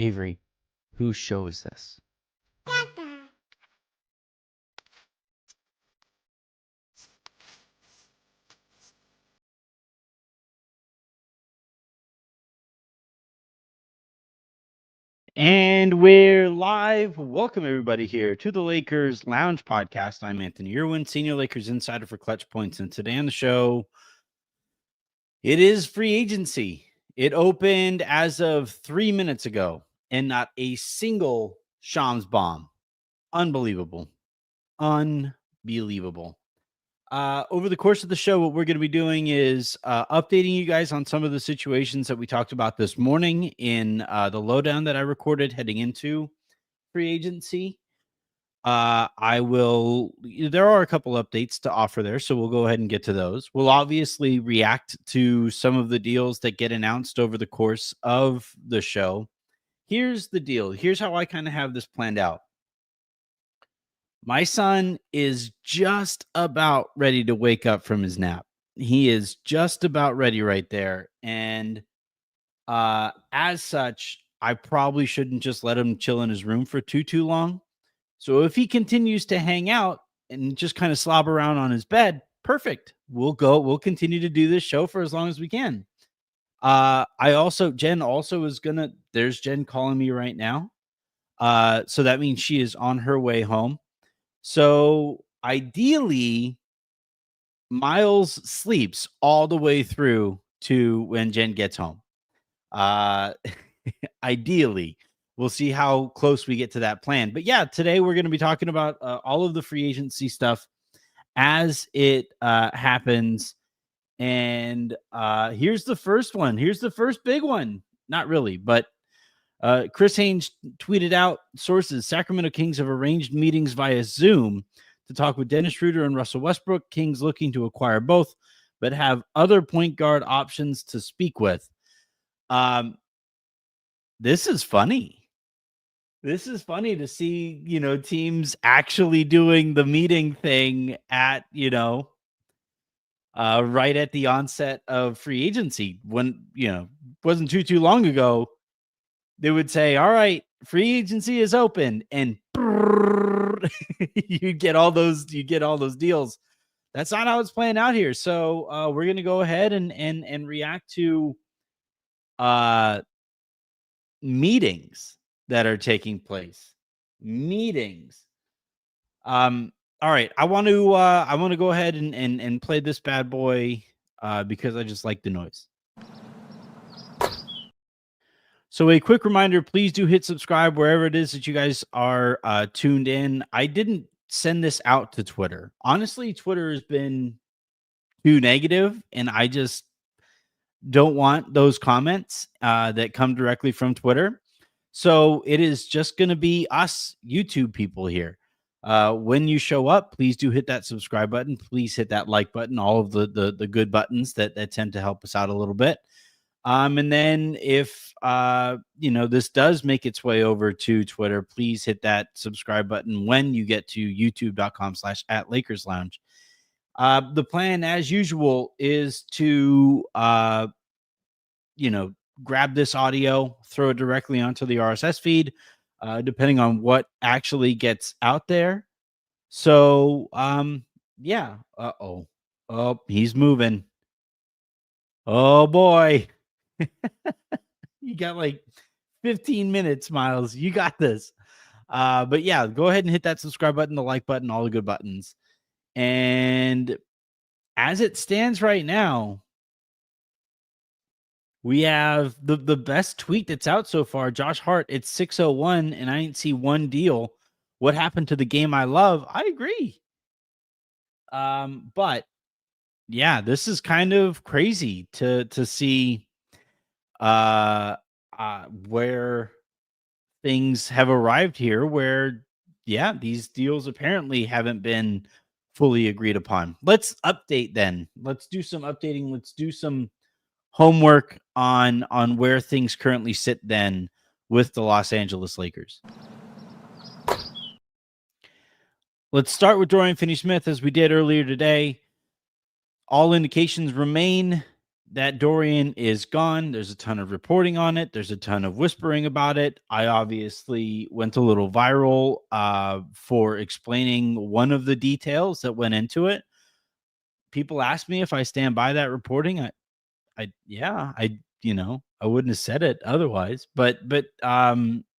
Avery, whose show is this? And we're live. Welcome, everybody, here to the Lakers Lounge Podcast. I'm Anthony Irwin, Senior Lakers Insider for Clutch Points. And today on the show, it is free agency. It opened as of 3 minutes ago, and not a single Shams bomb. Unbelievable. Unbelievable. Over the course of the show, what we're going to be doing is updating you guys on some of the situations that we talked about this morning in the lowdown that I recorded heading into free agency. There are a couple updates to offer there, so we'll go ahead and get to those. We'll obviously react to some of the deals that get announced over the course of the show. Here's the deal. Here's how I kind of have this planned out. My son is just about ready to wake up from his nap. He is just about ready right there. And as such, I probably shouldn't just let him chill in his room for too long. So if he continues to hang out and just kind of slob around on his bed, perfect. We'll continue to do this show for as long as we can. Jen also is there's Jen calling me right now. So that means she is on her way home. So ideally, Miles sleeps all the way through to when Jen gets home. Ideally, we'll see how close we get to that plan. But yeah, today we're going to be talking about all of the free agency stuff as it happens. And here's the first one. Here's the first big one. Not really, but Chris Haynes tweeted out sources. Sacramento Kings have arranged meetings via Zoom to talk with Dennis Schroeder and Russell Westbrook. Kings looking to acquire both, but have other point guard options to speak with. This is funny. This is funny to see, teams actually doing the meeting thing at, right at the onset of free agency. When, wasn't too long ago, they would say, all right, free agency is open, and you get all those deals. That's not how it's playing out here. So we're going to go ahead and react to meetings that are taking place. Meetings. All right. I want to go ahead and play this bad boy because I just like the noise. So a quick reminder, please do hit subscribe wherever it is that you guys are tuned in. I didn't send this out to Twitter. Honestly, Twitter has been too negative, and I just don't want those comments that come directly from Twitter. So it is just going to be us YouTube people here. When you show up, please do hit that subscribe button. Please hit that like button, all of the good buttons that tend to help us out a little bit. And then if, this does make its way over to Twitter, please hit that subscribe button when you get to youtube.com/@LakersLounge. The plan, as usual, is to, grab this audio, throw it directly onto the RSS feed, depending on what actually gets out there. So, yeah. Oh, he's moving. Oh, boy. You got like 15 minutes, Miles. You got this. But yeah, go ahead and hit that subscribe button, the like button, all the good buttons. And as it stands right now, we have the best tweet that's out so far. Josh Hart, it's 6:01, and I didn't see one deal. What happened to the game I love? I agree. But yeah, this is kind of crazy to see where things have arrived here, where these deals apparently haven't been fully agreed upon. Let's update then. Let's do some updating. Let's do some homework on where things currently sit then with the Los Angeles Lakers. Let's start with Dorian Finney-Smith, as we did earlier today. All indications remain that Dorian is gone. There's a ton of reporting on it. There's a ton of whispering about it. I obviously went a little viral for explaining one of the details that went into it. People ask me if I stand by that reporting. Yeah, I wouldn't have said it otherwise. But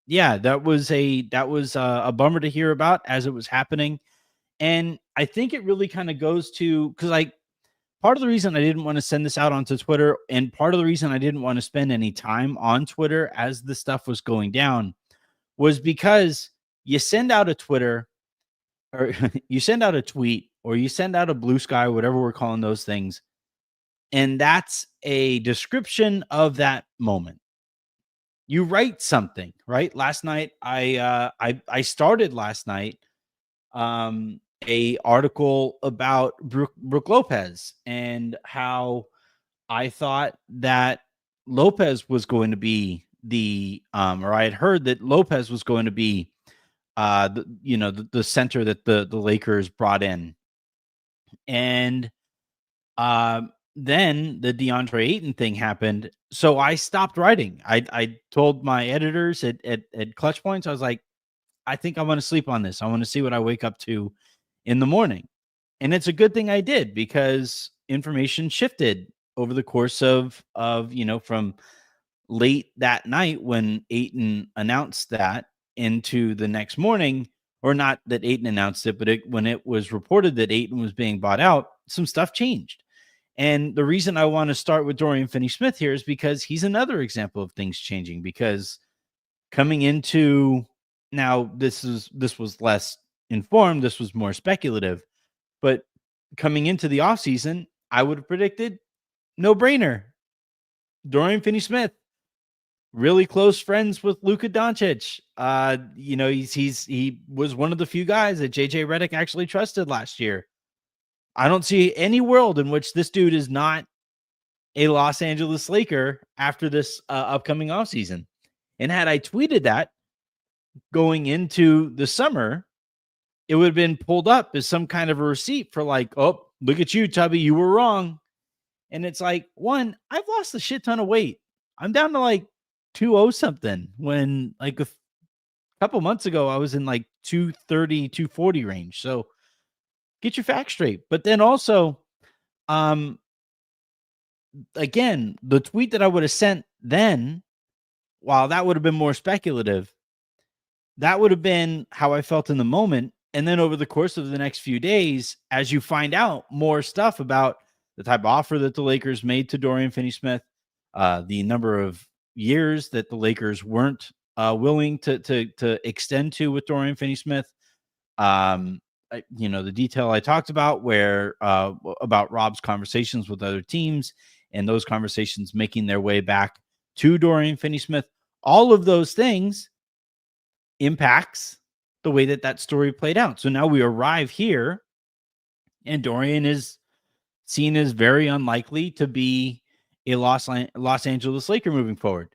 yeah, that was a bummer to hear about as it was happening. And I think it really kind of goes to, because like, part of the reason I didn't want to send this out onto Twitter, and part of the reason I didn't want to spend any time on Twitter as the stuff was going down, was because you send out a Twitter, or you send out a tweet, or you send out a blue sky, whatever we're calling those things, and that's a description of that moment. You write something, right? Last night, I started last night a article about Brook Lopez, and how I thought that Lopez was going to be or I had heard that Lopez was going to be the center that the Lakers brought in. And then the Deandre Ayton thing happened. So I stopped writing. I told my editors at Clutch Points, I was like, I think I want to sleep on this. I want to see what I wake up to in the morning. And it's a good thing I did, because information shifted over the course of from late that night when Ayton announced that into the next morning. Or not that Ayton announced it, but when it was reported that Ayton was being bought out, some stuff changed. And the reason I want to start with Dorian Finney-Smith here is because he's another example of things changing. Because coming into, now this was less informed, this was more speculative, but coming into the offseason, I would have predicted no brainer. Dorian Finney-Smith, really close friends with Luka Doncic. He was one of the few guys that JJ Redick actually trusted last year. I don't see any world in which this dude is not a Los Angeles Laker after this upcoming offseason. And had I tweeted that going into the summer, it would have been pulled up as some kind of a receipt for like, oh, look at you, Tubby, you were wrong. And it's like, one, I've lost a shit ton of weight. I'm down to like 200 something, when like a couple months ago I was in like 230, 240 range. So get your facts straight. But then also, again, the tweet that I would have sent then, while that would have been more speculative, that would have been how I felt in the moment. And then over the course of the next few days, as you find out more stuff about the type of offer that the Lakers made to Dorian Finney-Smith, the number of years that the Lakers weren't willing to extend to with Dorian Finney-Smith, the detail I talked about, where about Rob's conversations with other teams, and those conversations making their way back to Dorian Finney-Smith, all of those things impacts the way that story played out. So now we arrive here, and Dorian is seen as very unlikely to be a Los Angeles Laker moving forward.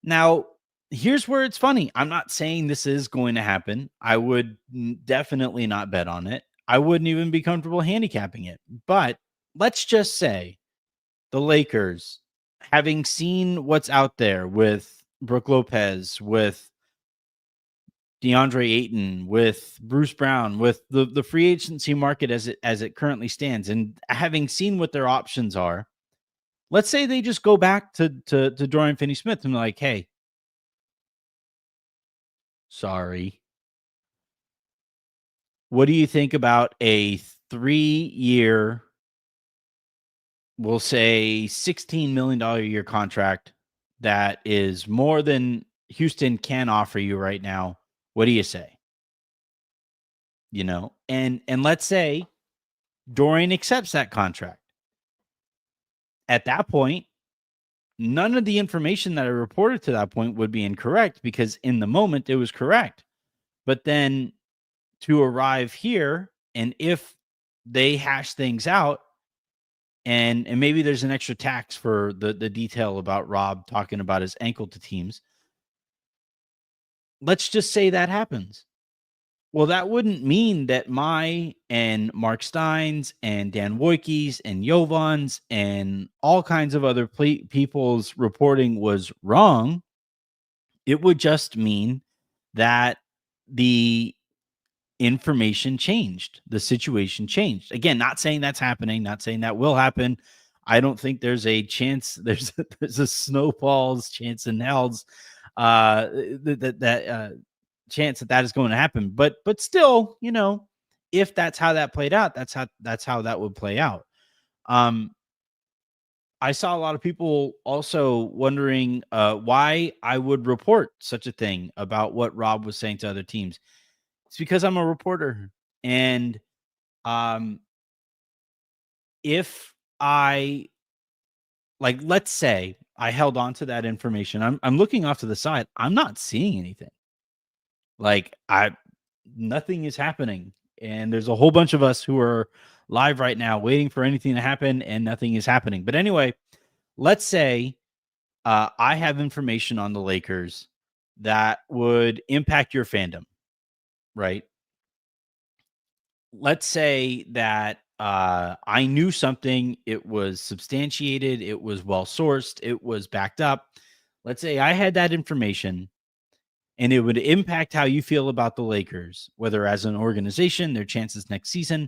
Now, here's where it's funny. I'm not saying this is going to happen. I would definitely not bet on it. I wouldn't even be comfortable handicapping it. But let's just say the Lakers, having seen what's out there with Brook Lopez, with Deandre Ayton, with Bruce Brown, with the free agency market as it currently stands, and having seen what their options are, let's say they just go back to Dorian Finney-Smith and like, hey, sorry. What do you think about a 3-year, we'll say $16 million a year contract that is more than Houston can offer you right now? What do you say? And let's say Dorian accepts that contract. At that point, none of the information that I reported to that point would be incorrect, because in the moment it was correct. But then to arrive here, and if they hash things out, and maybe there's an extra tax for the detail about Rob talking about his ankle to teams. Let's just say that happens. Well, that wouldn't mean that my and Mark Stein's and Dan Wojcicki's and Jovan's and all kinds of other people's reporting was wrong. It would just mean that the information changed. The situation changed. Again, not saying that's happening, not saying that will happen. I don't think there's a chance. There's a snowball's chance in hell's chance that is going to happen. But still, if that's how that played out, that's how that would play out. I saw a lot of people also wondering why I would report such a thing about what Rob was saying to other teams. It's because I'm a reporter, and if I let's say I held on to that information, I'm looking off to the side. I'm not seeing anything. Nothing is happening, and there's a whole bunch of us who are live right now waiting for anything to happen, and nothing is happening. But anyway, let's say I have information on the Lakers that would impact your fandom, right? Let's say that I knew something, it was substantiated, it was well sourced, it was backed up. Let's say I had that information and it would impact how you feel about the Lakers, whether as an organization, their chances next season.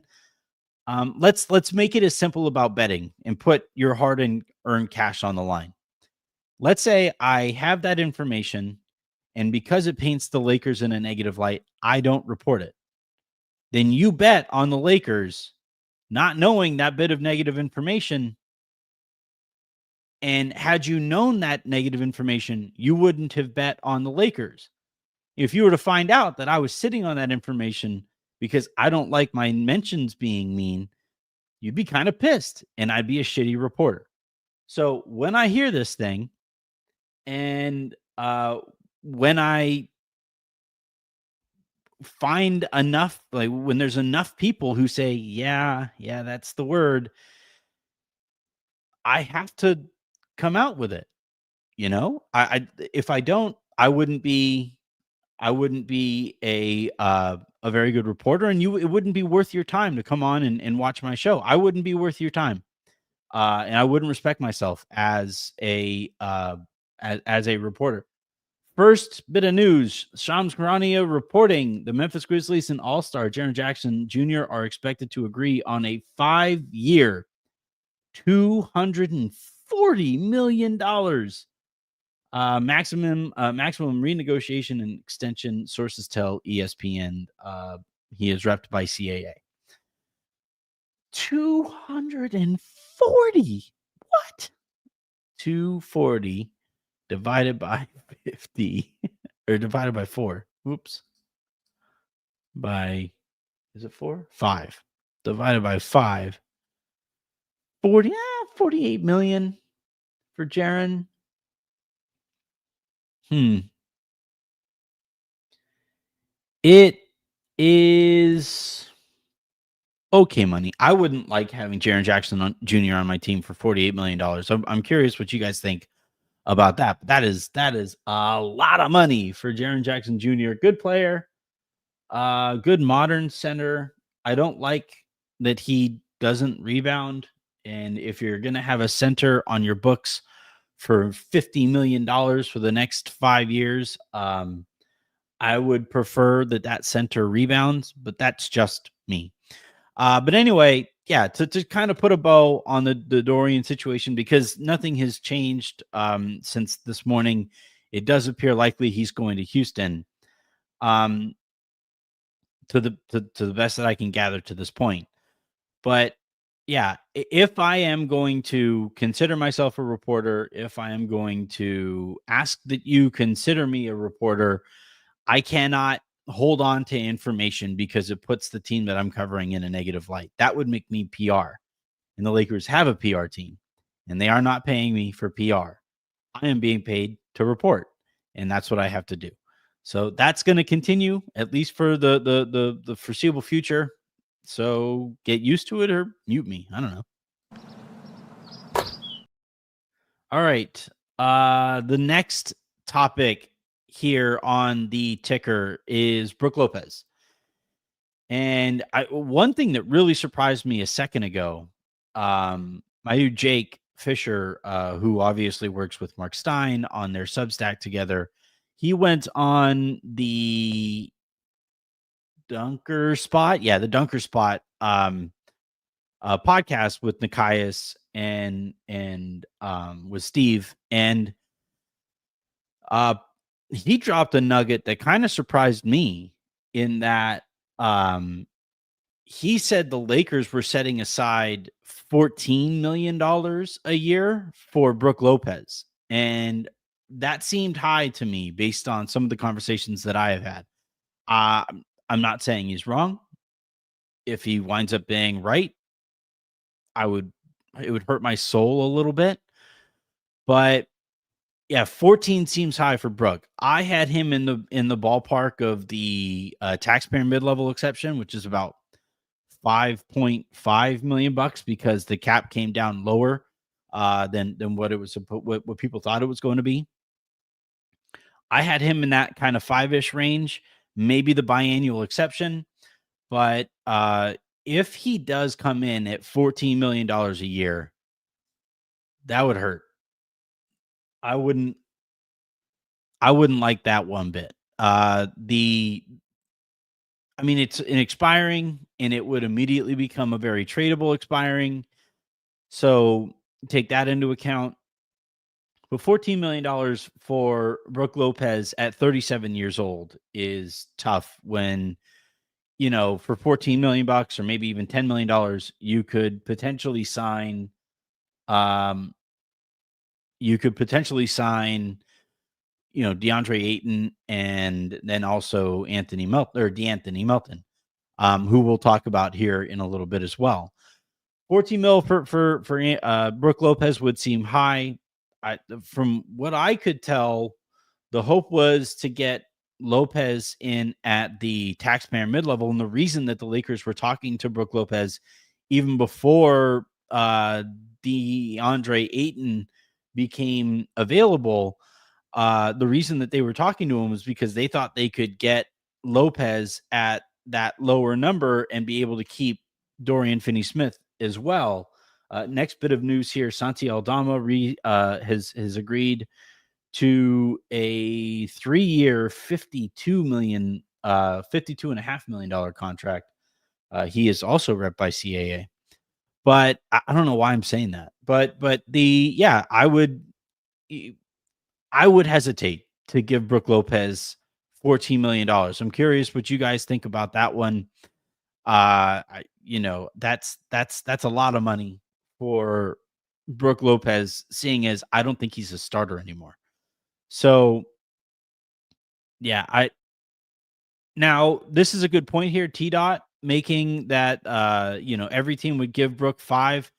Let's make it as simple about betting and put your hard and earned cash on the line. Let's say I have that information, and because it paints the Lakers in a negative light, I don't report it. Then you bet on the Lakers, not knowing that bit of negative information. And had you known that negative information, you wouldn't have bet on the Lakers. If you were to find out that I was sitting on that information because I don't like my mentions being mean, you'd be kind of pissed and I'd be a shitty reporter. So when I hear this thing and when I find enough, when there's enough people who say, yeah, that's the word, I have to come out with it. If I don't, I wouldn't be a very good reporter, and it wouldn't be worth your time to come on and watch my show. I wouldn't be worth your time. And I wouldn't respect myself as a reporter. First bit of news: Shams Charania reporting the Memphis Grizzlies and All-Star Jaren Jackson Jr. are expected to agree on a 5-year, $240 million maximum renegotiation and extension. Sources tell ESPN he is repped by CAA. 240. What? 240 divided by 50 or divided by 4. Oops. By, is it 4? 5. Divided by 5. 48 million for Jaren. It is okay money. I wouldn't like having Jaren Jackson Jr. on my team for $48 million. I'm curious what you guys think about that. But that is a lot of money for Jaren Jackson Jr. Good player, good modern center. I don't like that he doesn't rebound. And if you're going to have a center on your books for $50 million for the next 5 years, I would prefer that center rebounds, but that's just me. But anyway, yeah, to kind of put a bow on the Dorian situation, because nothing has changed since this morning. It does appear likely he's going to Houston. To the best that I can gather to this point. But yeah, if I am going to consider myself a reporter, if I am going to ask that you consider me a reporter, I cannot hold on to information because it puts the team that I'm covering in a negative light. That would make me PR. And the Lakers have a PR team, and they are not paying me for PR. I am being paid to report, and that's what I have to do. So that's going to continue, at least for the foreseeable future. So get used to it or mute me. I don't know. All right. The next topic here on the ticker is Brook Lopez. And one thing that really surprised me a second ago, my dude Jake Fisher, who obviously works with Mark Stein on their Substack together, he went on the Dunker Spot, the Dunker Spot podcast with Nikias and with Steve, and uh, he dropped a nugget that kind of surprised me in that he said the Lakers were setting aside $14 million a year for Brook Lopez. And that seemed high to me based on some of the conversations that I have had. Uh, I'm not saying he's wrong. If he winds up being right, it would hurt my soul a little bit. But yeah, 14 seems high for Brook. I had him in the ballpark of the taxpayer mid-level exception, which is about $5.5 million because the cap came down lower than what it was what people thought it was going to be. I had him in that kind of 5-ish range, maybe the biannual exception, but if he does come in at $14 million a year, that would hurt. I wouldn't like that one bit. It's an expiring, and it would immediately become a very tradable expiring. So take that into account. But $14 million for Brook Lopez at 37 years old is tough when, for $14 million or maybe even $10 million, you could potentially sign, DeAndre Ayton and then also De'Anthony Melton, who we'll talk about here in a little bit as well. 14 mil for Brook Lopez would seem high. From what I could tell, the hope was to get Lopez in at the taxpayer mid-level. And the reason that the Lakers were talking to Brook Lopez even before DeAndre Ayton became available, the reason that they were talking to him was because they thought they could get Lopez at that lower number and be able to keep Dorian Finney-Smith as well. Next bit of news here: Santi Aldama has agreed to a 3-year, $52.5 million contract. He is also rep by CAA, but I don't know why I'm saying that. But I would hesitate to give Brook Lopez $14 million. I'm curious what you guys think about that one. That's a lot of money for Brook Lopez, seeing as I don't think he's a starter anymore. So yeah, now this is a good point here. T-Dot making that every team would give Brook 5.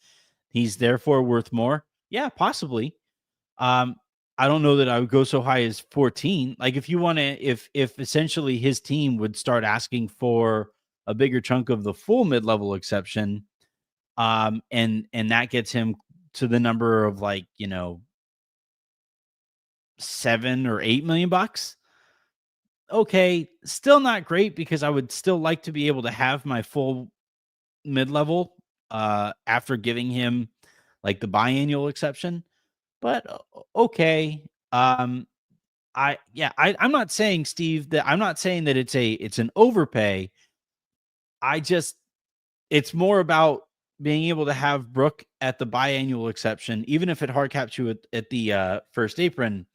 He's therefore worth more. Yeah, possibly. I don't know that I would go so high as 14. Like if you want to, if essentially his team would start asking for a bigger chunk of the full mid-level exception, and that gets him to the number of like, $7 or $8 million. Okay, still not great because I would still like to be able to have my full mid-level after giving him like the biannual exception. But okay. I'm not saying, Steve, that I'm not saying that it's an overpay. It's more about being able to have Brook at the biannual exception, even if it hard caps you at the first apron,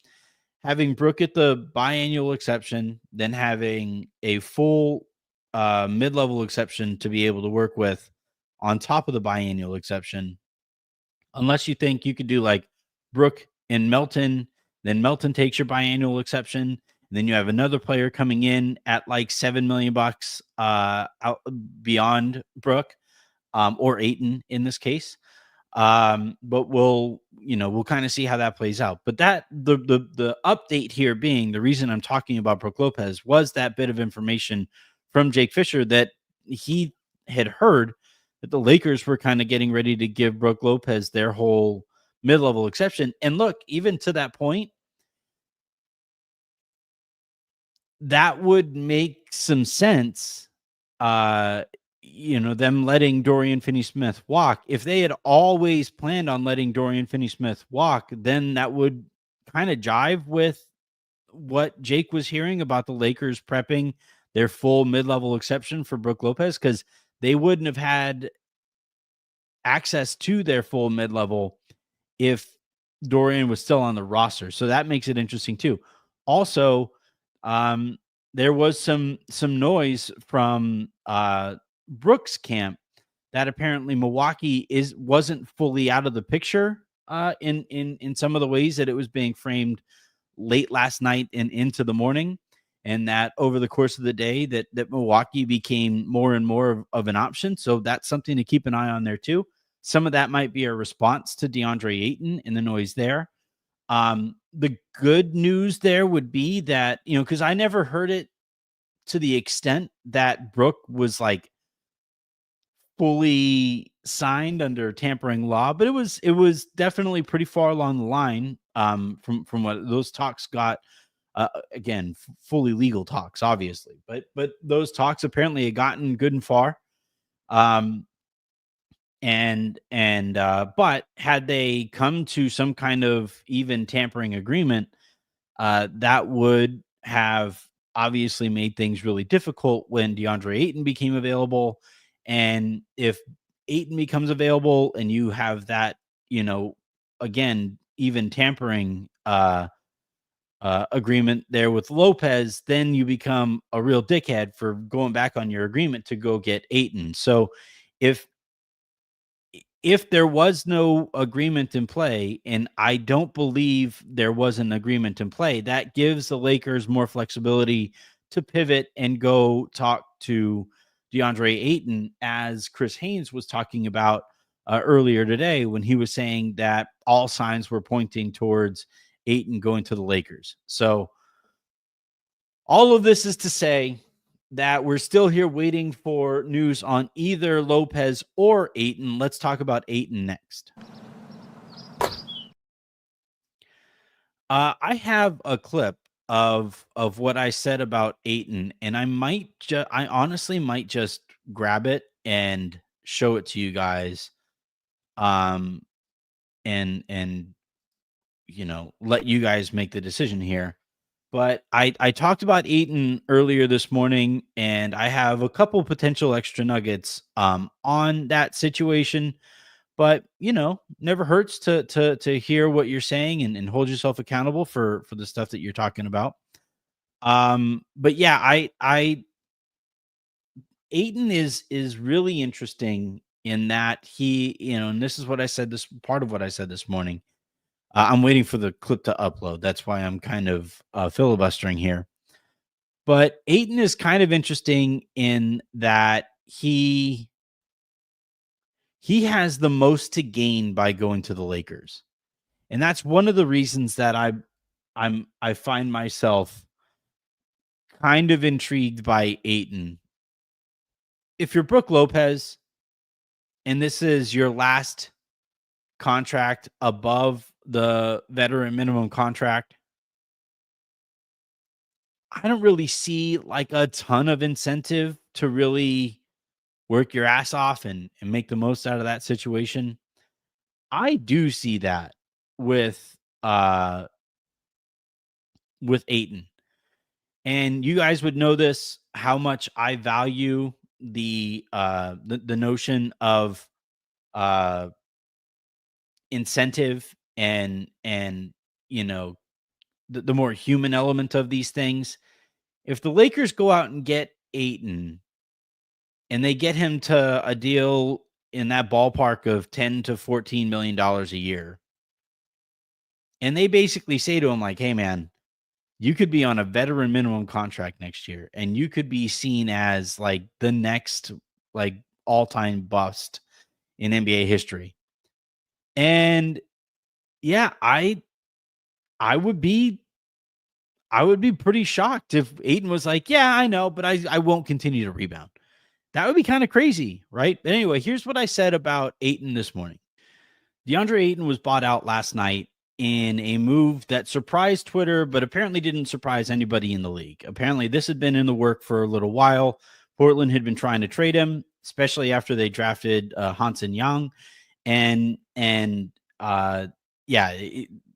having Brook at the biannual exception, then having a full mid-level exception to be able to work with on top of the biannual exception. Unless you think you could do like Brook and Melton, then Melton takes your biannual exception. And then you have another player coming in at like $7 million out beyond Brook, or Ayton in this case. But we'll kind of see how that plays out. But that the update here being the reason I'm talking about Brook Lopez was that bit of information from Jake Fisher that he had heard that the Lakers were kind of getting ready to give Brook Lopez their whole mid-level exception. And look, even to that point, that would make some sense them letting Dorian Finney-Smith walk. If they had always planned on letting Dorian Finney-Smith walk, then that would kind of jive with what Jake was hearing about the Lakers prepping their full mid-level exception for Brook Lopez, because they wouldn't have had access to their full mid-level if Dorian was still on the roster. So that makes it interesting too. Also, there was some noise from Brooks' camp that apparently Milwaukee wasn't fully out of the picture in some of the ways that it was being framed late last night and into the morning, and that over the course of the day that Milwaukee became more and more of an option. So that's something to keep an eye on there too. Some of that might be a response to Deandre Ayton and the noise there. The good news there would be that, because I never heard it to the extent that Brook was like fully signed under tampering law, but it was definitely pretty far along the line from what those talks got. Again, fully legal talks, obviously, but those talks apparently had gotten good and far. But had they come to some kind of even tampering agreement, that would have obviously made things really difficult when DeAndre Ayton became available. And if Ayton becomes available and you have that, again, even tampering agreement there with Lopez, then you become a real dickhead for going back on your agreement to go get Ayton. So if there was no agreement in play, and I don't believe there was an agreement in play, that gives the Lakers more flexibility to pivot and go talk to DeAndre Ayton, as Chris Haynes was talking about earlier today when he was saying that all signs were pointing towards Ayton going to the Lakers. So all of this is to say that we're still here waiting for news on either Lopez or Ayton. Let's talk about Ayton next. I have a clip of what I said about Ayton, and I honestly might just grab it and show it to you guys. And let you guys make the decision here. But I talked about Ayton earlier this morning, and I have a couple potential extra nuggets on that situation. But never hurts to hear what you're saying and hold yourself accountable for the stuff that you're talking about. But yeah, Ayton is really interesting in that he, and this is what I said, this part of what I said this morning. I'm waiting for the clip to upload. That's why I'm kind of filibustering here. But Ayton is kind of interesting in that he has the most to gain by going to the Lakers. And that's one of the reasons that I find myself kind of intrigued by Ayton. If you're Brook Lopez and this is your last contract above the veteran minimum contract, I don't really see like a ton of incentive to really work your ass off and make the most out of that situation. I do see that with Ayton. And you guys would know this, how much I value the notion of incentive and the more human element of these things. If the Lakers go out and get Ayton and they get him to a deal in that ballpark of $10 to $14 million a year, and they basically say to him like, hey man, you could be on a veteran minimum contract next year and you could be seen as like the next like all-time bust in NBA history. And yeah, I would be pretty shocked if Ayton was like, yeah, I know, but I won't continue to rebound. That would be kind of crazy, right? But anyway, here's what I said about Ayton this morning. DeAndre Ayton was bought out last night in a move that surprised Twitter, but apparently didn't surprise anybody in the league. Apparently this had been in the work for a little while Portland had been trying to trade him, especially after they drafted Hansen Young, and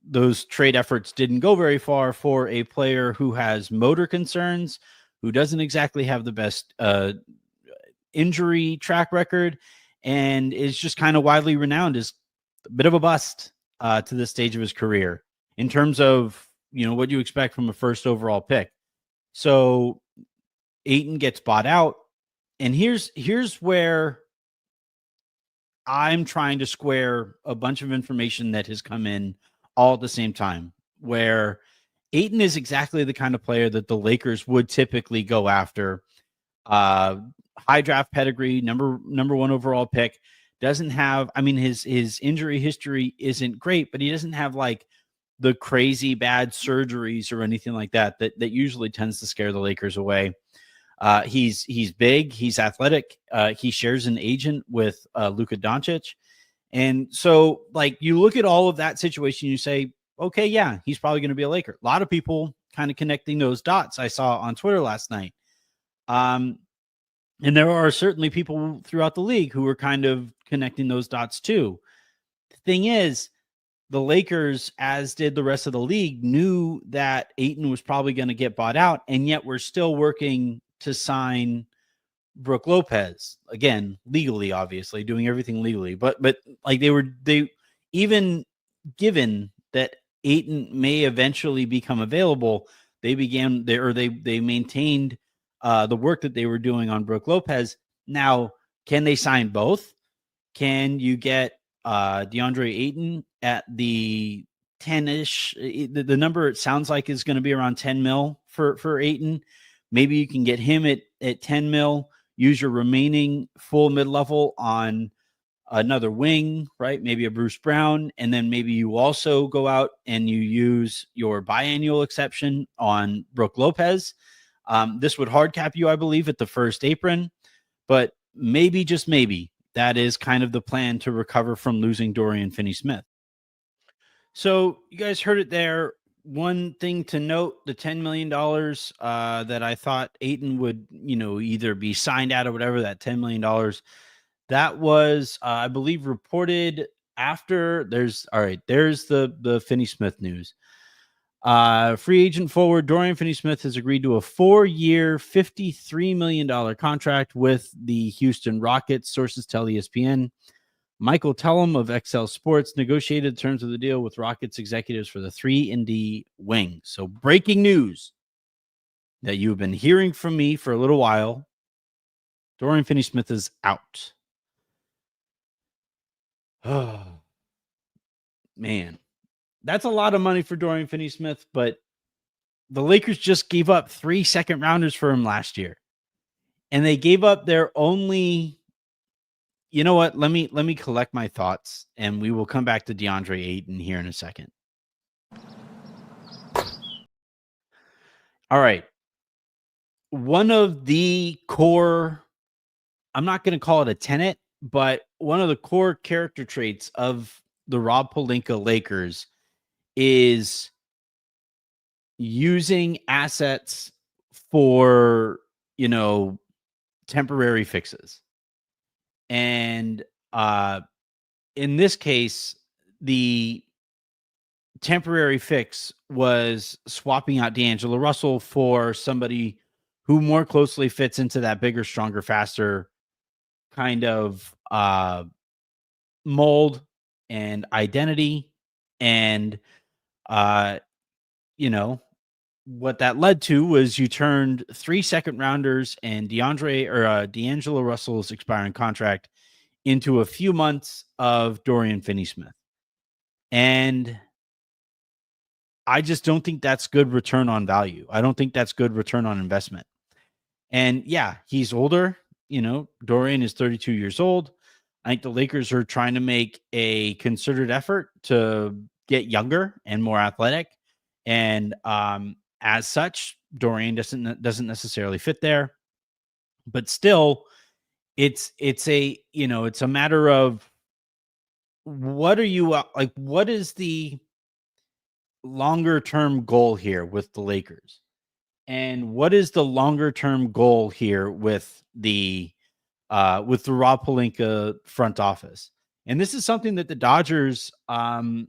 those trade efforts didn't go very far for a player who has motor concerns, who doesn't exactly have the best injury track record, and is just kind of widely renowned as a bit of a bust to this stage of his career in terms of, what you expect from a first overall pick. So Ayton gets bought out, and here's where I'm trying to square a bunch of information that has come in all at the same time, where Ayton is exactly the kind of player that the Lakers would typically go after. High draft pedigree, number one overall pick, doesn't have, his injury history isn't great, but he doesn't have like the crazy bad surgeries or anything like that usually tends to scare the Lakers away. He's big, he's athletic, he shares an agent with Luka Doncic. And so like you look at all of that situation, you say, okay, yeah, he's probably going to be a Laker. A lot of people kind of connecting those dots I saw on Twitter last night. And there are certainly people throughout the league who are kind of connecting those dots too. The thing is, the Lakers, as did the rest of the league, knew that Ayton was probably going to get bought out, and yet we're still working to sign Brook Lopez again, legally, obviously doing everything legally, but like they even given that Ayton may eventually become available, they maintained the work that they were doing on Brook Lopez. Now, can they sign both? Can you get DeAndre Ayton at the 10-ish? The number it sounds like is going to be around 10 mil for Ayton. Maybe you can get him at 10 mil, use your remaining full mid-level on another wing, right? Maybe a Bruce Brown. And then maybe you also go out and you use your biannual exception on Brook Lopez. This would hard cap you, I believe, at the first apron, but maybe, just maybe, that is kind of the plan to recover from losing Dorian Finney-Smith. So you guys heard it there. One thing to note, the $10 million that I thought Ayton would, either be signed out or whatever, that $10 million, that was, I believe, reported after there's the Finney-Smith news. Free agent forward Dorian Finney-Smith has agreed to a 4-year, $53 million contract with the Houston Rockets, sources tell ESPN. Michael Tellum of XL Sports negotiated terms of the deal with Rockets executives for the 3-and-D wing. So breaking news that you've been hearing from me for a little while, Dorian Finney-Smith is out. Oh, man. That's a lot of money for Dorian Finney-Smith, but the Lakers just gave up 3 second rounders for him last year. And they gave up their only, you know what? Let me collect my thoughts, and we will come back to DeAndre Ayton here in a second. All right. One of the core, I'm not going to call it a tenet, but one of the core character traits of the Rob Pelinka Lakers is using assets for, temporary fixes. And in this case, the temporary fix was swapping out D'Angelo Russell for somebody who more closely fits into that bigger, stronger, faster kind of mold and identity. And what that led to was you turned 3 second rounders and D'Angelo Russell's expiring contract into a few months of Dorian Finney-Smith. And I just don't think that's good return on value. I don't think that's good return on investment. And yeah, he's older. Dorian is 32 years old. I think the Lakers are trying to make a concerted effort to get younger and more athletic. And as such, Dorian doesn't necessarily fit there. But still, it's a matter of what are you like? What is the longer term goal here with the Lakers? And what is the longer term goal here with the Rob Pelinka front office? And this is something that the Dodgers are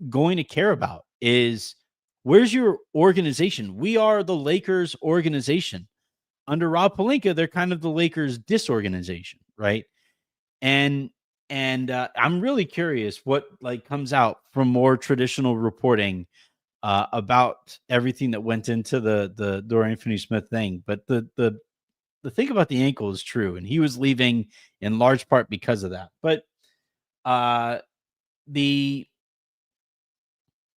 going to care about is where's your organization? We are the Lakers organization. Under Rob Pelinka, they're kind of the Lakers disorganization, right? And I'm really curious what like comes out from more traditional reporting about everything that went into the Dorian Finney-Smith thing. But the thing about the ankle is true, and he was leaving in large part because of that. But the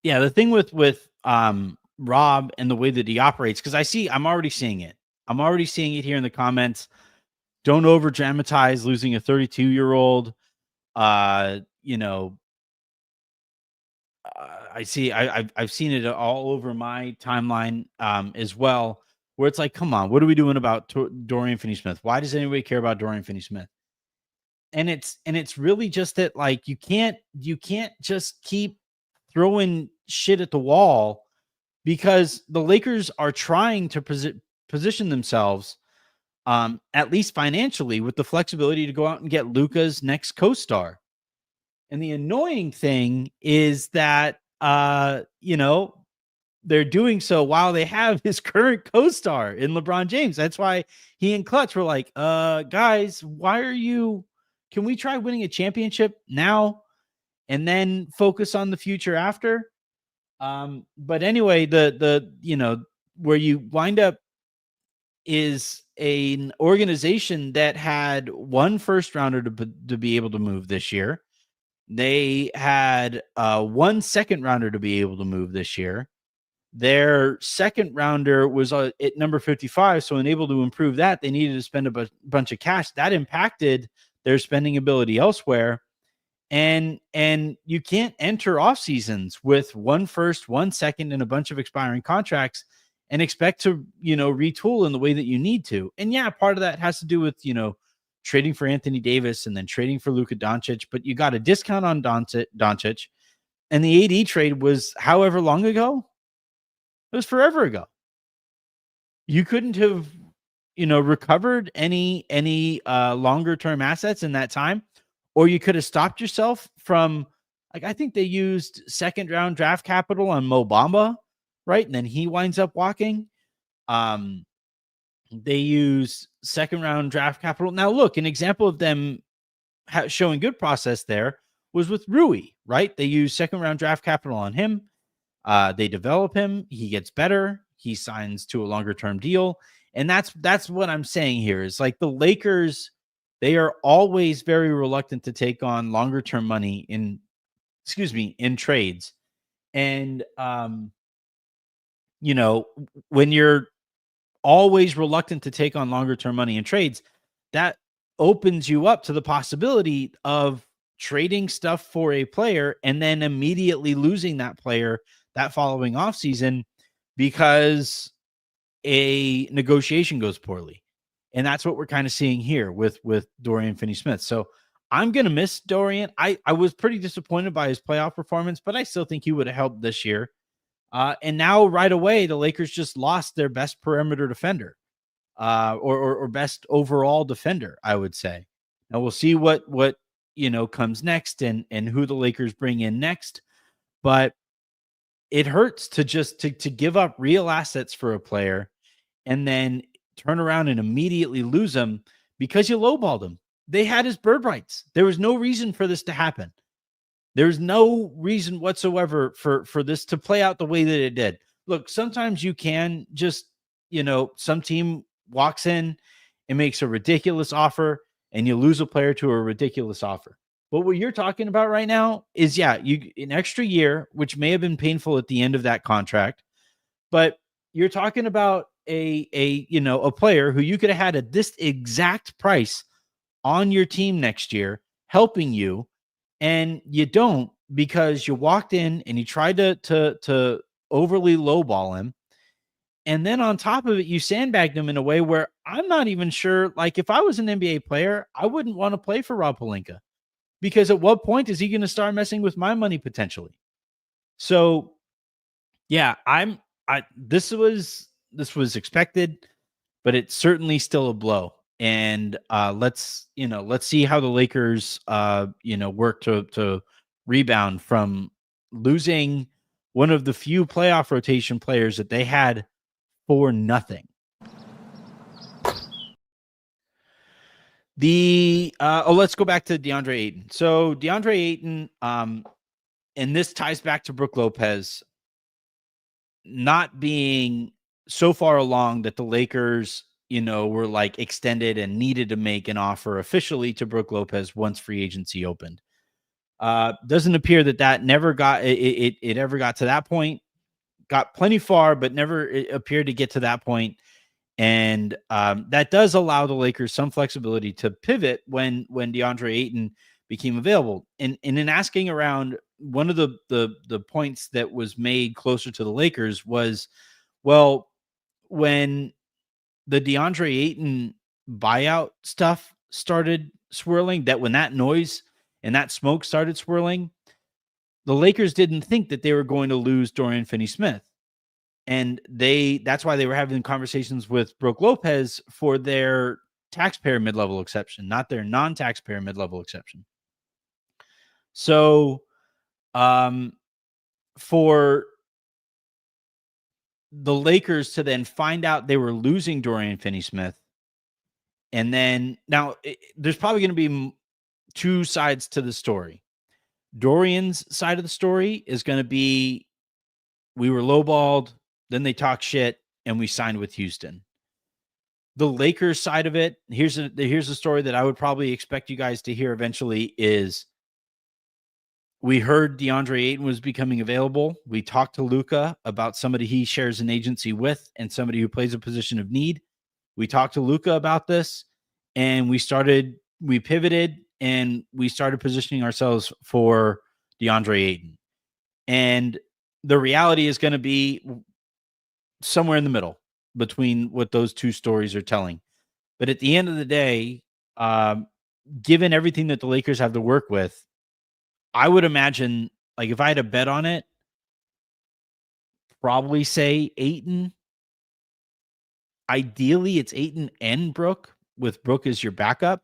thing with Rob and the way that he operates, because I'm already seeing it. I'm already seeing it here in the comments. Don't over dramatize losing a 32-year-old. You know, I've seen it all over my timeline as well, where it's like, come on, what are we doing about Dorian Finney-Smith? Why does anybody care about Dorian Finney-Smith? And it's really just that, like, you can't just keep throwing shit at the wall, because the Lakers are trying to position themselves, at least financially, with the flexibility to go out and get Luka's next co-star. And the annoying thing is that, they're doing so while they have his current co-star in LeBron James. That's why he and Klutch were like, guys, can we try winning a championship now and then focus on the future after? But anyway, where you wind up is an organization that had one first rounder to be able to move this year. They had one second rounder to be able to move this year. Their second rounder was at number 55. So unable to improve that, they needed to spend a bunch of cash. That impacted their spending ability elsewhere. And you can't enter off seasons with one first, one second, and a bunch of expiring contracts and expect to, retool in the way that you need to. And yeah, part of that has to do with, trading for Anthony Davis and then trading for Luka Doncic, but you got a discount on Doncic, and the AD trade was however long ago? It was forever ago. You couldn't have, recovered any longer term assets in that time, or you could have stopped yourself from, like, I think they used second round draft capital on Mo Bamba, right? And then he winds up walking. They use second round draft capital. Now, look, an example of them showing good process there was with Rui, right? They use second round draft capital on him. They develop him. He gets better. He signs to a longer term deal. And that's what I'm saying here is, like, the Lakers, they are always very reluctant to take on longer term money in trades. And, when you're always reluctant to take on longer term money in trades, that opens you up to the possibility of trading stuff for a player and then immediately losing that player that following offseason because a negotiation goes poorly. And that's what we're kind of seeing here with Dorian Finney-Smith. So I'm going to miss Dorian. I was pretty disappointed by his playoff performance, but I still think he would have helped this year. And now right away, the Lakers just lost their best perimeter defender, or best overall defender, I would say. Now we'll see what comes next and who the Lakers bring in next. But it hurts to just to give up real assets for a player and then turn around and immediately lose them because you lowballed him. They had his bird rights. There was no reason for this to happen. There's no reason whatsoever for this to play out the way that it did. Look, sometimes you can just, some team walks in and makes a ridiculous offer and you lose a player to a ridiculous offer. But what you're talking about right now is, an extra year, which may have been painful at the end of that contract, but you're talking about a player who you could have had at this exact price on your team next year, helping you. And you don't, because you walked in and you tried to overly lowball him. And then on top of it, you sandbagged him in a way where I'm not even sure, like, if I was an NBA player, I wouldn't want to play for Rob Pelinka, because at what point is he going to start messing with my money potentially? So, yeah, I'm This was expected, but it's certainly still a blow. And let's see how the Lakers work to rebound from losing one of the few playoff rotation players that they had for nothing. Let's go back to DeAndre Ayton. So DeAndre Ayton, and this ties back to Brook Lopez not being so far along that the Lakers, were like extended and needed to make an offer officially to Brook Lopez once free agency opened. Doesn't appear that never got it ever got to that point. Got plenty far, but never appeared to get to that point. And that does allow the Lakers some flexibility to pivot when DeAndre Ayton became available. And in asking around, one of the points that was made closer to the Lakers was, well, when the DeAndre Ayton buyout stuff started swirling, that when that noise and that smoke started swirling, the Lakers didn't think that they were going to lose Dorian Finney-Smith. And that's why they were having conversations with Brook Lopez for their taxpayer mid-level exception, not their non-taxpayer mid-level exception. So, for the Lakers to then find out they were losing Dorian Finney-Smith, and then now there's probably going to be two sides to the story. Dorian's side of the story is going to be, we were lowballed, then they talk shit, and we signed with Houston. The Lakers side of it, here's a story that I would probably expect you guys to hear eventually is, we heard DeAndre Ayton was becoming available. We talked to Luka about somebody he shares an agency with and somebody who plays a position of need. We talked to Luka about this, and we pivoted, and we started positioning ourselves for DeAndre Ayton. And the reality is going to be somewhere in the middle between what those two stories are telling. But at the end of the day, given everything that the Lakers have to work with, I would imagine, like, if I had to bet on it, probably say Ayton. Ideally, it's Ayton and Brook, with Brook as your backup.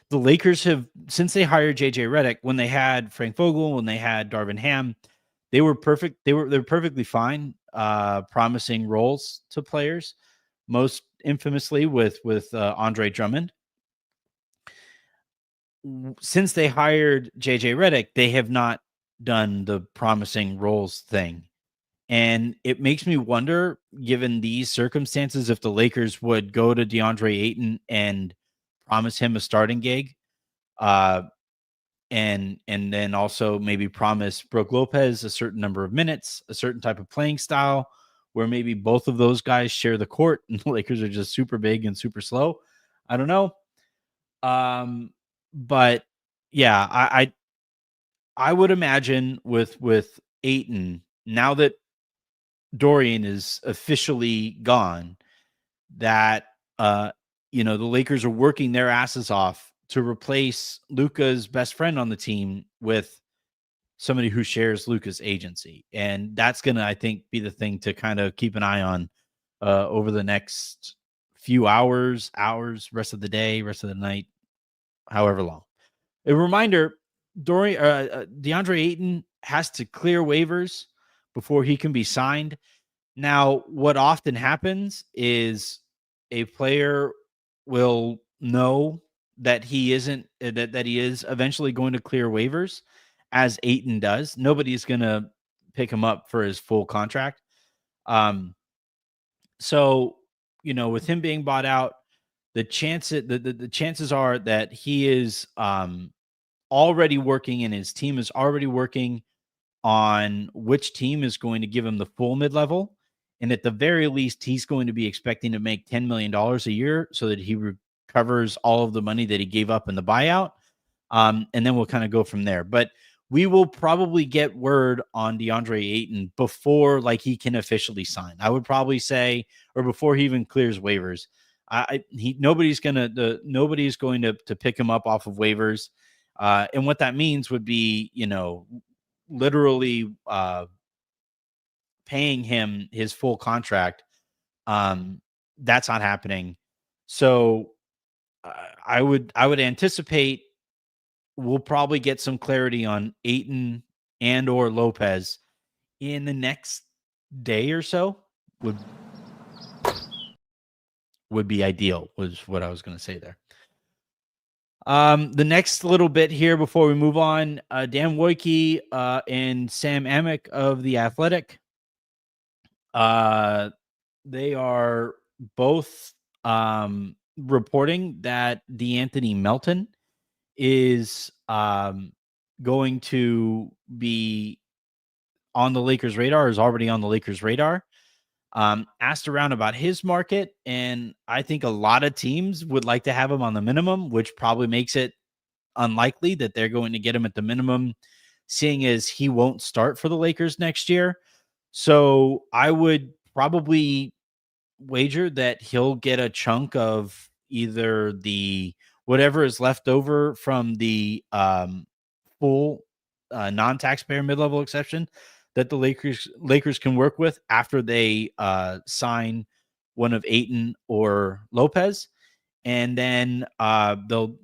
The Lakers have, since they hired JJ Redick, when they had Frank Vogel, when they had Darvin Ham, they were perfect. They're perfectly fine, promising roles to players, most infamously with Andre Drummond. Since they hired JJ Redick, they have not done the promising roles thing. And it makes me wonder, given these circumstances, if the Lakers would go to DeAndre Ayton and promise him a starting gig, and then also maybe promise Brook Lopez a certain number of minutes, a certain type of playing style, where maybe both of those guys share the court and the Lakers are just super big and super slow. I don't know. But yeah, I would imagine with Ayton, now that Dorian is officially gone, that the Lakers are working their asses off to replace Luka's best friend on the team with somebody who shares Luka's agency. And that's going to, I think, be the thing to kind of keep an eye on over the next few hours, rest of the day, rest of the night, however long. A reminder, DeAndre Ayton has to clear waivers before he can be signed. Now, what often happens is a player will know that he isn't that he is eventually going to clear waivers, as Ayton does. Nobody's going to pick him up for his full contract. So, with him being bought out, the chances are that he is already working, and his team is already working on which team is going to give him the full mid-level. And at the very least, he's going to be expecting to make $10 million a year so that he recovers all of the money that he gave up in the buyout. And then we'll kind of go from there. But we will probably get word on DeAndre Ayton before he can officially sign. I would probably say, or before he even clears waivers. Nobody's going to pick him up off of waivers. And what that means would be, literally paying him his full contract. That's not happening. So I would anticipate we'll probably get some clarity on Ayton and or Lopez in the next day or so. Would be ideal, was what I was going to say there. The next little bit here before we move on, Dan Wojcicki and Sam Amick of The Athletic. They are both reporting that De'Anthony Melton is going to be on the Lakers' radar, is already on the Lakers' radar. Asked around about his market, and I think a lot of teams would like to have him on the minimum, which probably makes it unlikely that they're going to get him at the minimum, seeing as he won't start for the Lakers next year. So I would probably wager that he'll get a chunk of either the whatever is left over from the full non-taxpayer mid-level exception that the Lakers can work with after they sign one of Ayton or Lopez, and then they'll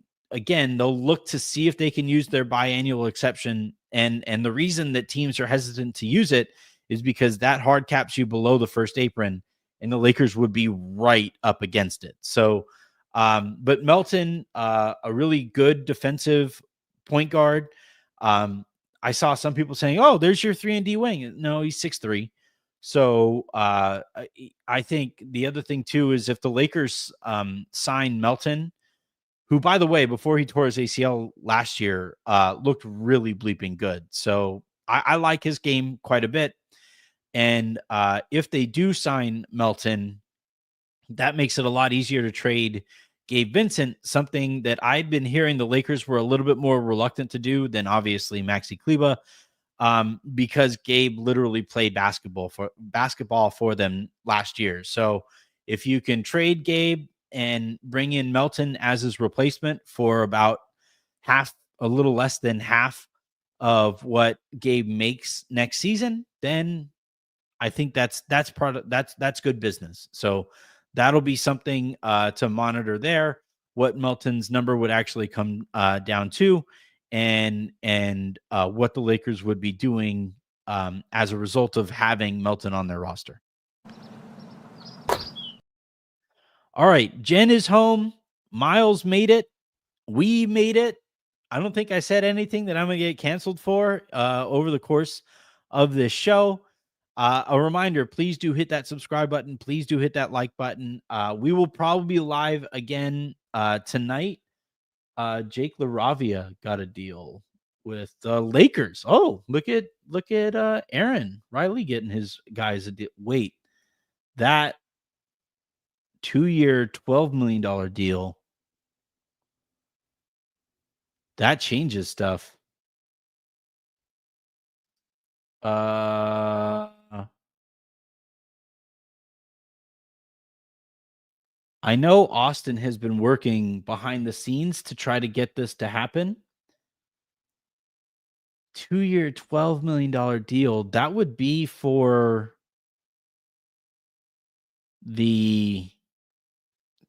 look to see if they can use their biannual exception. And the reason that teams are hesitant to use it is because that hard caps you below the first apron, and the Lakers would be right up against it. So, but Melton, a really good defensive point guard. I saw some people saying, "Oh, there's your 3-and-D wing." No, he's 6'3". So I think the other thing too is if the Lakers sign Melton, who, by the way, before he tore his ACL last year, looked really bleeping good. So I like his game quite a bit. And if they do sign Melton, that makes it a lot easier to trade Gabe Vincent, something that I'd been hearing the Lakers were a little bit more reluctant to do than obviously Maxi Kleba, because Gabe literally played basketball for them last year. So if you can trade Gabe and bring in Melton as his replacement for about a little less than half of what Gabe makes next season, then I think that's good business. So that'll be something to monitor there. What Melton's number would actually come down to, and what the Lakers would be doing as a result of having Melton on their roster. All right, Jen is home. Miles made it. We made it. I don't think I said anything that I'm going to get canceled for over the course of this show. A reminder, please do hit that subscribe button. Please do hit that like button. We will probably be live again tonight. Jake LaRavia got a deal with the Lakers. Oh, look at Aaron Riley getting his guys a deal. Wait, that 2-year, $12 million deal, that changes stuff. I know Austin has been working behind the scenes to try to get this to happen. 2-year, $12 million deal. That would be for the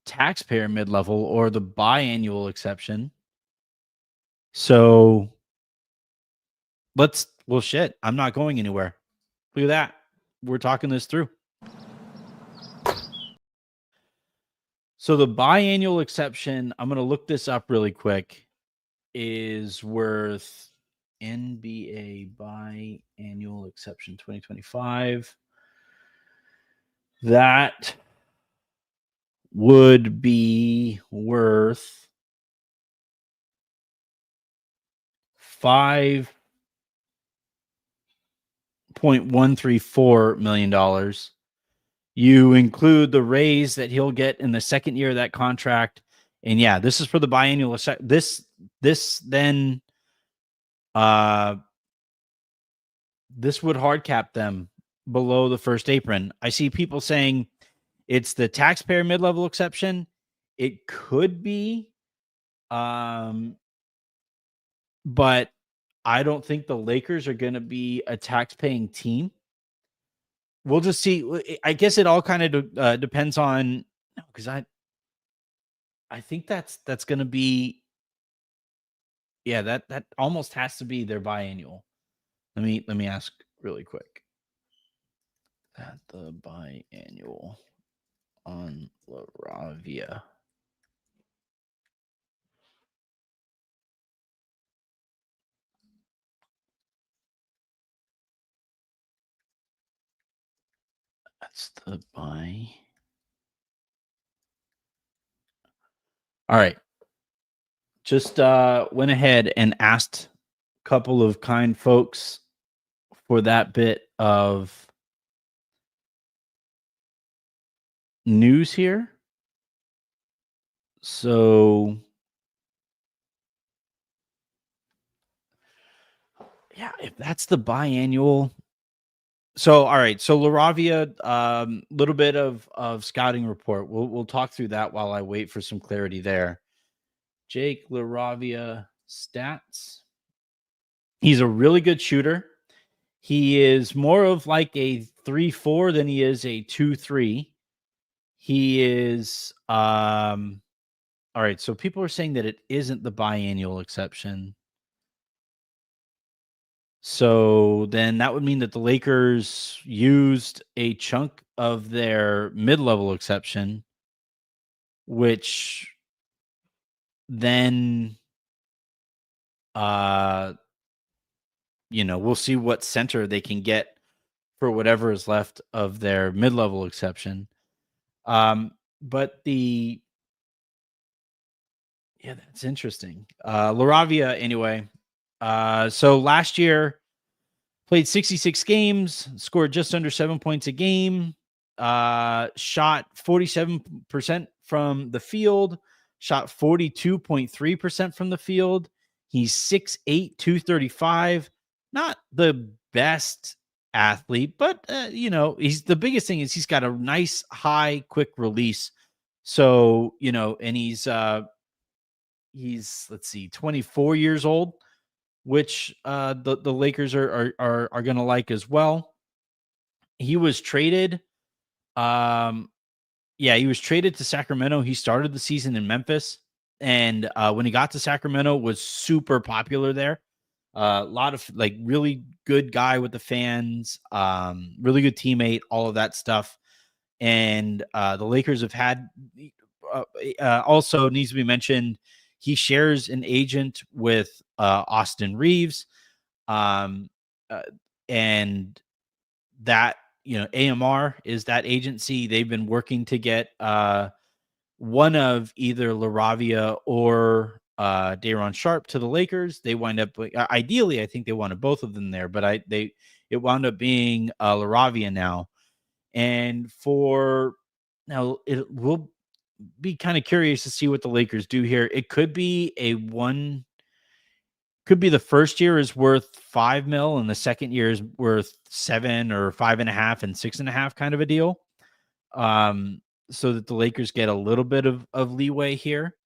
taxpayer mid-level or the biannual exception. So shit, I'm not going anywhere. Look at that. We're talking this through. So the biannual exception, I'm going to look this up really quick, is worth NBA biannual exception 2025. That would be worth $5.134 million. You include the raise that he'll get in the second year of that contract. And yeah, this is for the biannual. This would hard cap them below the first apron. I see people saying it's the taxpayer mid-level exception. It could be, but I don't think the Lakers are going to be a tax-paying team. we'll just see. I guess it all kind of depends on, because I think that's going to be, yeah, that almost has to be their biannual. Let me ask really quick. At the biannual on LaRavia. That's the buy. All right. Just went ahead and asked a couple of kind folks for that bit of news here. So yeah, if that's the biannual. So all right, so LaRavia, little bit of scouting report. We'll talk through that while I wait for some clarity there. Jake LaRavia stats. He's a really good shooter. He is more of like a 3-4 than he is a 2-3. He is all right, so people are saying that it isn't the biannual exception. So then that would mean that the Lakers used a chunk of their mid-level exception, which then uh we'll see what center they can get for whatever is left of their mid-level exception. But that's interesting. LaRavia, anyway. So last year played 66 games, scored just under 7 points a game, shot 47% from the field, shot 42.3% from the field. He's 6'8", 235. Not the best athlete, but he's the biggest thing is he's got a nice high quick release. So, and he's let's see, 24 years old, which the Lakers are going to like as well. He was traded. He was traded to Sacramento. He started the season in Memphis, and when he got to Sacramento, was super popular there. A lot of like really good guy with the fans, really good teammate, all of that stuff. And the Lakers have had also needs to be mentioned. He shares an agent with Austin Reeves, and that AMR is that agency. They've been working to get one of either LaRavia or Day'Ron Sharpe to the Lakers. They wind up ideally, I think they wanted both of them there, but it wound up being LaRavia now. And for now, it will be kind of curious to see what the Lakers do here. It could be the first year is worth $5 million and the second year is worth 7 or 5.5 and 6.5 kind of a deal. So that the Lakers get a little bit of leeway here.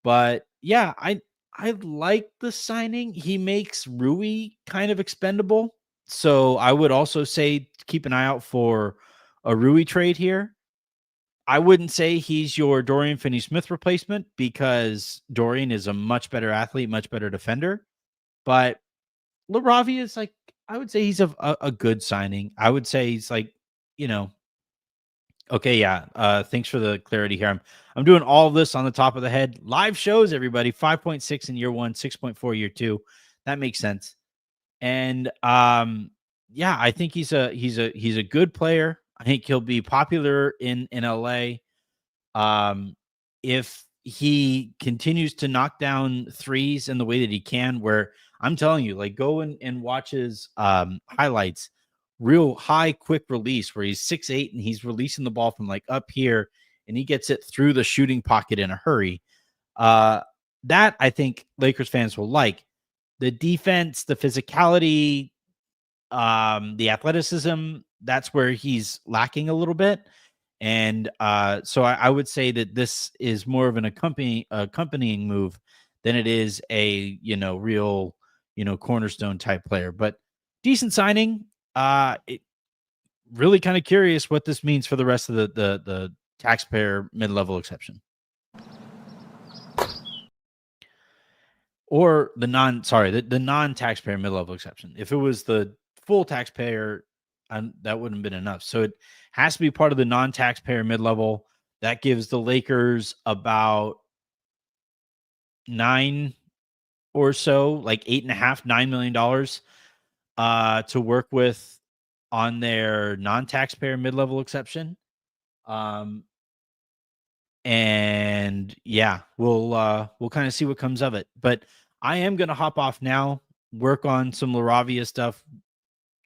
But yeah, I like the signing. He makes Rui kind of expendable. So I would also say keep an eye out for a Rui trade here. I wouldn't say he's your Dorian Finney-Smith replacement because Dorian is a much better athlete, much better defender. But LaRavia is like, I would say he's a good signing. I would say he's like, okay, yeah. Thanks for the clarity here. I'm doing all of this on the top of the head. Live shows, everybody. 5.6 in year 1, 6.4 year 2. That makes sense. And I think he's a good player. I think he'll be popular in LA. If he continues to knock down threes in the way that he can, where I'm telling you, like go and watch his highlights, real high, quick release where he's 6'8" and he's releasing the ball from like up here and he gets it through the shooting pocket in a hurry. That I think Lakers fans will like. The defense, the physicality, the athleticism, that's where he's lacking a little bit. And so I would say that this is more of an accompanying move than it is a real cornerstone type player. But decent signing. really kind of curious what this means for the rest of the taxpayer mid-level exception. Or the non-taxpayer mid-level exception. If it was the full taxpayer, that wouldn't have been enough. So it has to be part of the non-taxpayer mid-level. That gives the Lakers about 9 or so, like $8.5, $9 million to work with on their non-taxpayer mid-level exception. And yeah, we'll kind of see what comes of it. But I am going to hop off now, work on some LaRavia stuff,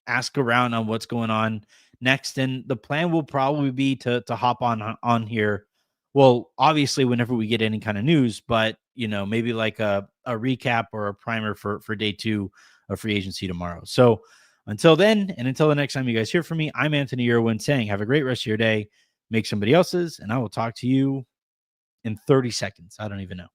ask around on what's going on next. And the plan will probably be to hop on here. Well, obviously, whenever we get any kind of news, but maybe like a recap or a primer for day 2 of free agency tomorrow. So until then, and until the next time you guys hear from me, I'm Anthony Irwin saying have a great rest of your day. Make somebody else's, and I will talk to you in 30 seconds. I don't even know.